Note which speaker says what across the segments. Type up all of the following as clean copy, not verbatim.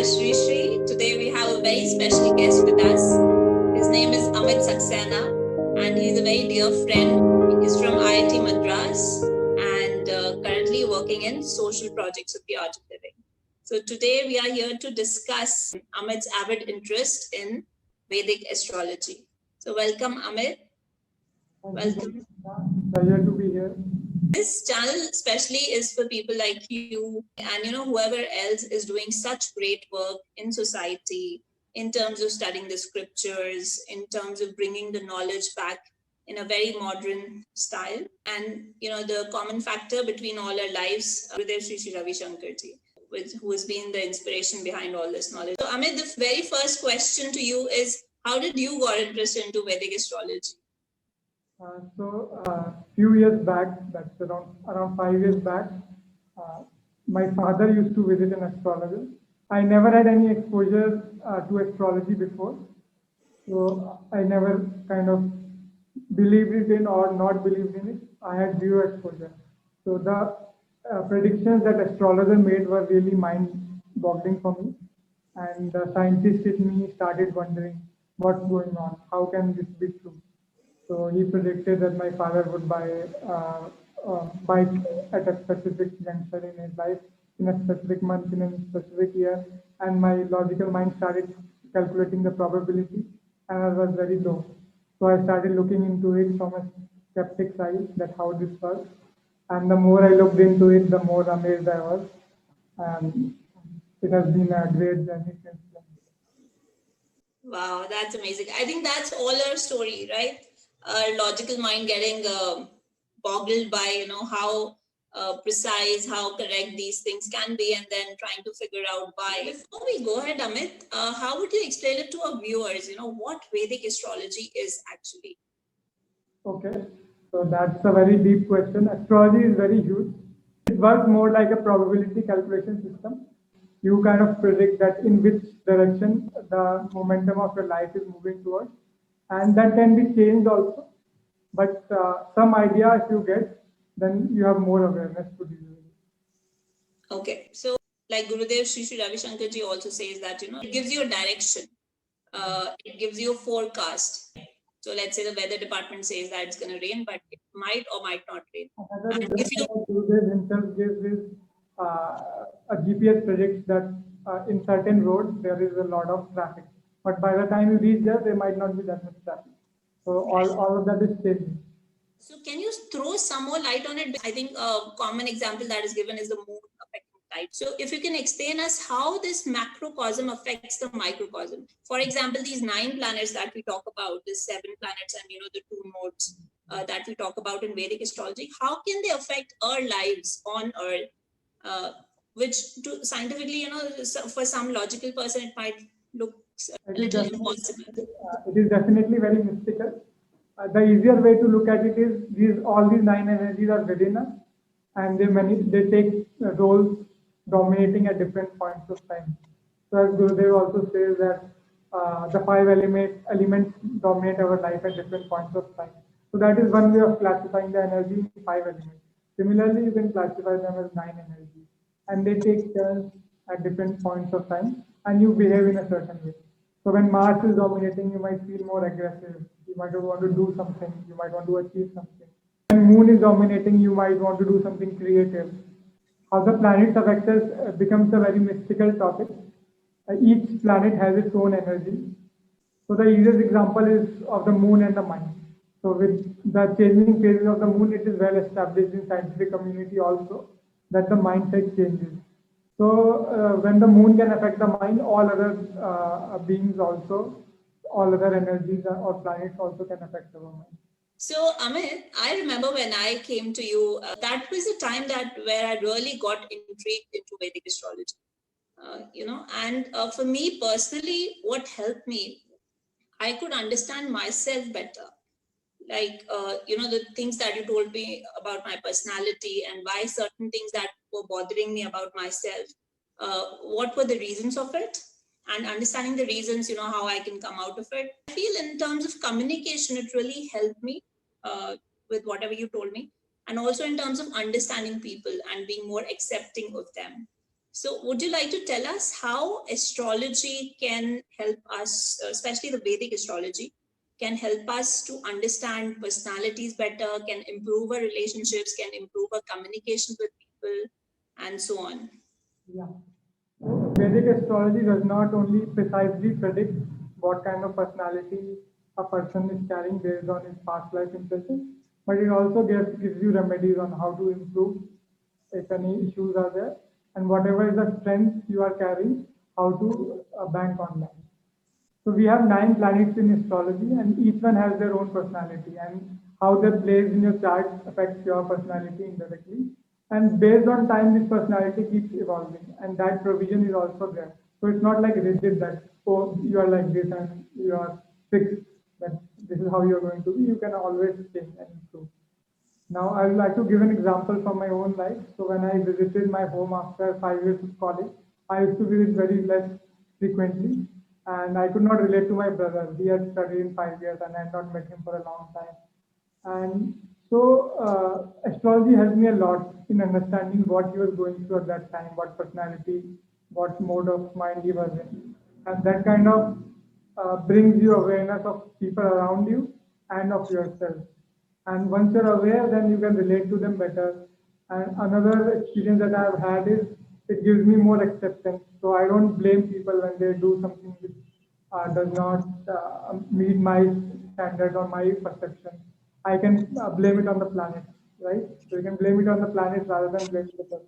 Speaker 1: Shri Shri. Today we have a very special guest with us. His name is Amit Saxena and he's a very dear friend. He's from IIT Madras and currently working in social projects of the art of living. So today we are here to discuss Amit's avid interest in Vedic astrology. So welcome Amit. Welcome.
Speaker 2: Pleasure to be here.
Speaker 1: This channel especially is for people like you and whoever else is doing such great work in society in terms of studying the scriptures, in terms of bringing the knowledge back in a very modern style. And the common factor between all our lives, Gurudev Sri Ravi Shankar ji, who has been the inspiration behind all this knowledge. So Amit, the very first question to you is, how did you got interested into Vedic astrology?
Speaker 2: Few years back, that's around 5 years back, my father used to visit an astrologer. I never had any exposure to astrology before, so I never kind of believed it in or not believed in it. I had zero exposure. So the predictions that astrologer made were really mind-boggling for me, and the scientist in me started wondering what's going on, how can this be true? So he predicted that my father would buy a bike at a specific juncture in his life, in a specific month, in a specific year, and my logical mind started calculating the probability, and I was very low. So I started looking into it from a skeptic side, that how this works, and the more I looked into it, the more amazed I was, and it has been a great journey since then.
Speaker 1: Wow, that's amazing. I think that's all our story, right? Our logical mind getting boggled by how precise, how correct these things can be, and then trying to figure out why. Before we go ahead, Amit, how would you explain it to our viewers? What Vedic astrology is actually?
Speaker 2: Okay, so that's a very deep question. Astrology is very huge. It works more like a probability calculation system. You kind of predict that in which direction the momentum of your life is moving towards, and that can be changed also. But some idea if you get, then you have more awareness to deal with it.
Speaker 1: Okay, so like Gurudev Sri Sri Ravi Shankar ji also says that it gives you a direction, it gives you a forecast. So let's say the weather department says that it's going to rain, but it might or might not rain.
Speaker 2: If you Gurudev himself gives his a GPS predicts that in certain roads there is a lot of traffic, but by the time you reach there might not be that much traffic. So all of that is changing.
Speaker 1: So can you throw some more light on it? I think a common example that is given is the moon affecting light. So if you can explain us how this macrocosm affects the microcosm. For example, these 9 planets that we talk about, the 7 planets and the 2 nodes that we talk about in Vedic astrology, how can they affect our lives on Earth? Which scientifically, for some logical person, it might look a little impossible.
Speaker 2: It is definitely very mystical. The easier way to look at it is all these 9 energies are within us, and they take roles dominating at different points of time. So as Gurudev also says that the 5 elements dominate our life at different points of time. So that is one way of classifying the energy in 5 elements. Similarly, you can classify them as 9 energies, and they take turns at different points of time, and you behave in a certain way. So when Mars is dominating, you might feel more aggressive. You might want to do something. You might want to achieve something. When Moon is dominating, you might want to do something creative. How the planets affect us becomes a very mystical topic. Each planet has its own energy. So the easiest example is of the Moon and the mind. So with the changing phases of the Moon, it is well established in scientific community also that the mindset changes. So when the Moon can affect the mind, all other beings also, all other energies or planets also can affect our mind.
Speaker 1: So Amit, I remember when I came to you, that was a time where I really got intrigued into Vedic astrology. And for me personally, what helped me, I could understand myself better. Like, the things that you told me about my personality and why certain things that were bothering me about myself, what were the reasons of it, and understanding the reasons, how I can come out of it. I feel in terms of communication, it really helped me with whatever you told me. And also in terms of understanding people and being more accepting of them. So would you like to tell us how astrology can help us, especially the Vedic astrology, can help us to understand personalities better, can improve our relationships, can improve our communication with people, and so on?
Speaker 2: Yeah. Vedic astrology does not only precisely predict what kind of personality a person is carrying based on his past life impressions, but it also gives you remedies on how to improve if any issues are there, and whatever is the strength you are carrying, how to bank on that. So we have 9 planets in astrology, and each one has their own personality, and how they place in your chart affects your personality indirectly. And based on time, this personality keeps evolving, and that provision is also there. So it's not like rigid that, oh, you are like this and you are fixed, that this is how you're going to be. You can always change and improve. Now, I would like to give an example from my own life. So, when I visited my home after 5 years of college, I used to visit very less frequently, and I could not relate to my brother. He had studied in 5 years, and I had not met him for a long time. And so, astrology helped me a lot in understanding what he was going through at that time, what personality, what mode of mind he was in, and that kind of brings you awareness of people around you and of yourself. And once you're aware, then you can relate to them better. And another experience that I've had is it gives me more acceptance. So I don't blame people when they do something which does not meet my standards or my perception. I can blame it on the planet, right? So you can blame it on the planet rather than blaming the person.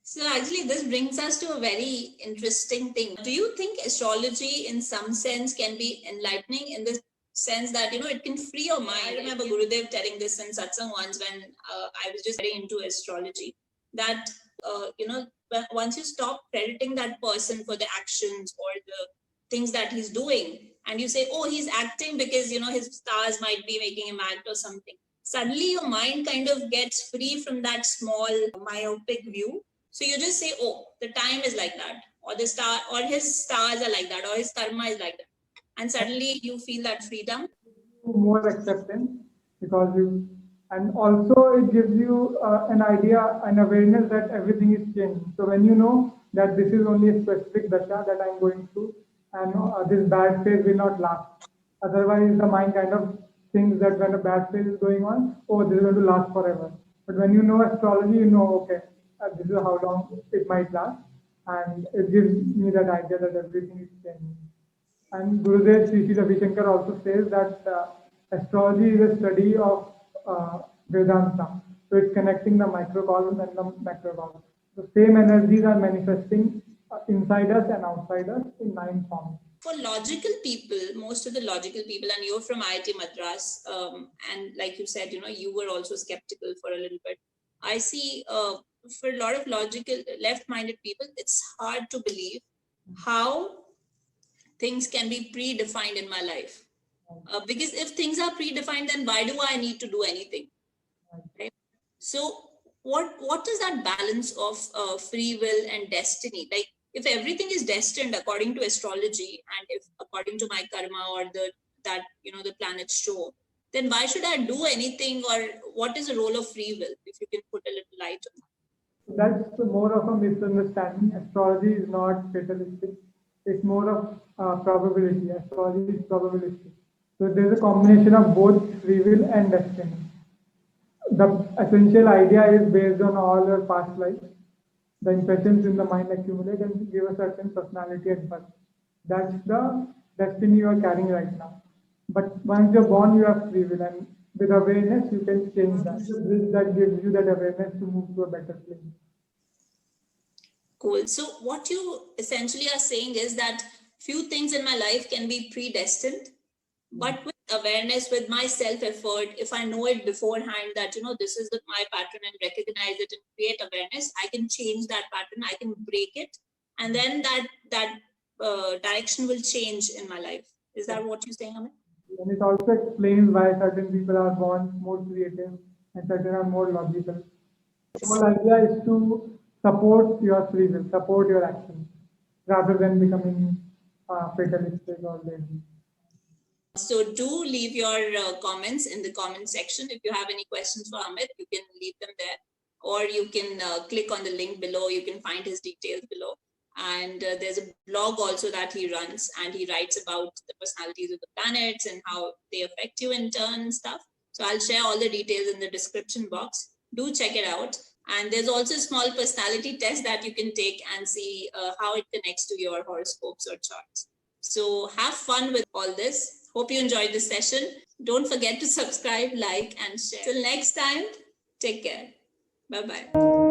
Speaker 1: So actually, this brings us to a very interesting thing. Do you think astrology, in some sense, can be enlightening in the sense that, it can free your mind? I remember Gurudev telling this in satsang once when I was just very into astrology, that, once you stop crediting that person for the actions or the things that he's doing, and you say, oh, he's acting because, his stars might be making him act or something, suddenly your mind kind of gets free from that small myopic view. So you just say, oh, the time is like that, or the star, or his stars are like that, or his karma is like that. And suddenly you feel that freedom.
Speaker 2: More acceptance because you, and also it gives you an idea, an awareness that everything is changing. So when you know that this is only a specific dasha that I'm going through, and this bad phase will not last. Otherwise, the mind kind of thinks that when a bad phase is going on, oh, this is going to last forever. But when you know astrology, you know, okay, this is how long it might last, and it gives me that idea that everything is changing. And Gurudev Sri Ravi Shankar also says that astrology is a study of Vedanta. So it's connecting the microcosm and the macrocosm. The same energies are manifesting inside us and outside us in 9 forms.
Speaker 1: For logical people, most of the logical people, and you're from IIT Madras, and like you said, you were also skeptical for a little bit. I see for a lot of logical, left-minded people, it's hard to believe how things can be predefined in my life. Because if things are predefined, then why do I need to do anything? Right? So what is that balance of free will and destiny? Like, if everything is destined according to astrology, and if according to my karma or the planets show, then why should I do anything? Or what is the role of free will? If you can put a little light on that.
Speaker 2: That's more of a misunderstanding. Astrology is not fatalistic. It's more of probability. Astrology is probabilistic. So there's a combination of both free will and destiny. The essential idea is based on all your past lives. The impressions in the mind accumulate and give a certain personality at birth. That's the destiny you are carrying right now. But once you're born, you have free will, and with awareness, you can change that. That gives you that awareness to move to a better place.
Speaker 1: Cool. So what you essentially are saying is that few things in my life can be predestined, but with awareness, with my self effort, if I know it beforehand that this is my pattern, and recognize it and create awareness, I can change that pattern, I can break it, and then that direction will change in my life. Is that what you're saying, Amit?
Speaker 2: And it also explains why certain people are born more creative and certain are more logical. The whole idea is to support your free will, support your actions, rather than becoming fatalistic or lazy.
Speaker 1: So do leave your comments in the comment section. If you have any questions for Amit, you can leave them there. or you can click on the link below. You can find his details below. And there's a blog also that he runs, and he writes about the personalities of the planets and how they affect you in turn and stuff. So I'll share all the details in the description box. Do check it out. And there's also a small personality test that you can take and see how it connects to your horoscopes or charts. So have fun with all this. Hope you enjoyed this session. Don't forget to subscribe, like, and share. Till next time, take care. Bye-bye.